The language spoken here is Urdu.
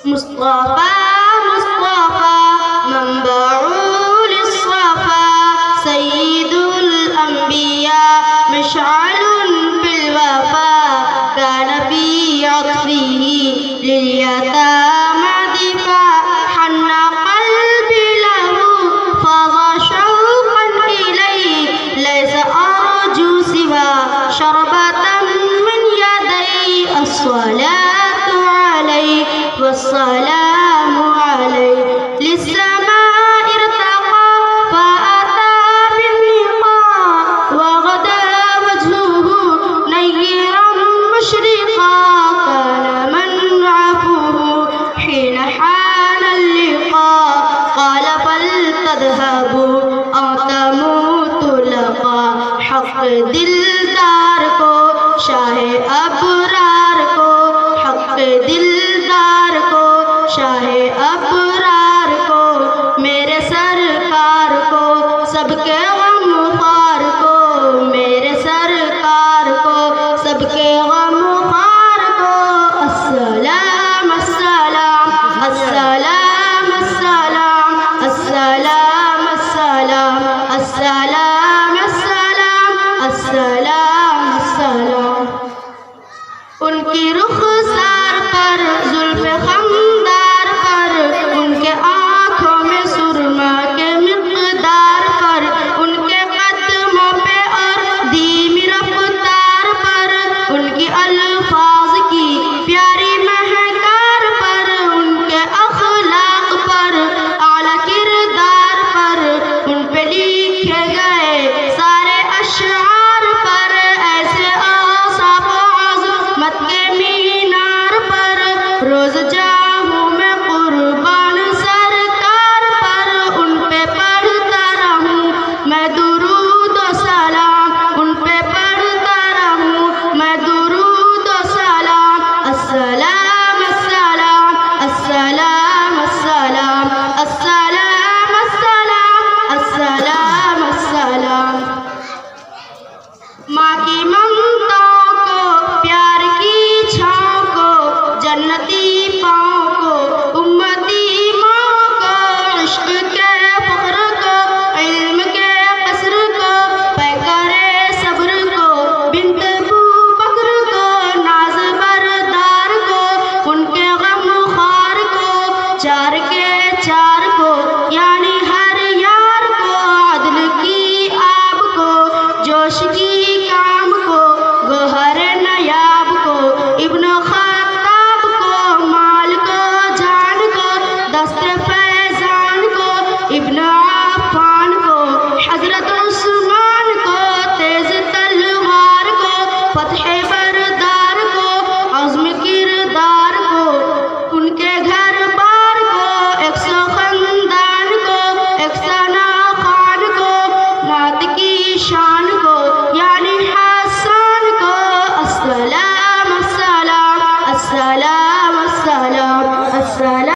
مصطفى مصطفى منبع للصفا سيد الأنبياء مشعل بالوفا كان في عطفه لليتامى دفاع حن قلبي له فاض شوقا إليه ليس أرجو سوى شربة من يدي الصلاة عليه والسلام عليه للسماء ارتقى فأتى بالنقاء وغدا وجهه نيرا مشرقا كان من عفوه حين حان اللقاء قال فلتذهبوا أو تموت لقا حق دلدار کو شاہ ابرار کو حق دلدار کو شاہ ابرار کو میرے سرکار کو سب کے غم خوار کو میرے سرکار کو سب کے غم خوار کو السلام السلام السلام السلام السلام السلام السلام السلام السلام السلام ان کی رخسار پر زلف خمدار پر ان کے آنکھوں میں سرما کے مقدار پر ان کے قدموں پہ اور دھیمی رفتار پر ان کی الفاظ کی پیاری مہکار پر ان کے اخلاق پر اعلیٰ کردار پر ان پہ لکھے گئے سارے اشعار پر ایسے اوصاف و عظمت کے مینار پر روز جاؤں میں قربان سرکار پر ان پہ پڑھتا رہوں میں درود و سلام ان پہ پڑھتا رہوں میں درود و سلام السلام السلام السلام السلام السلام السلام السلام السلام ماں کی ممتاؤں کو پیار کی چھاؤں کو جنتی پاؤں کو امتی ماں کو عشق کے فخر کو علم کے قصر کو پیکر صبر کو بنت ابو بکر کو ناز بردار کو ان کے غم خوار کو چار کے چار کو یعنی ہر یار کو عدل کی آب کو جوش کی کام کو گوہر نیاب کو ابن خطاب کو مال کو جان کو دست فیضان کو ابن عفان کو حضرت عثمان کو تیز تلوار کو فتح بردار کو عزم کردار کو ان کے گھر بار کو 100 خاندان کو 100 خان کو نعت کی شان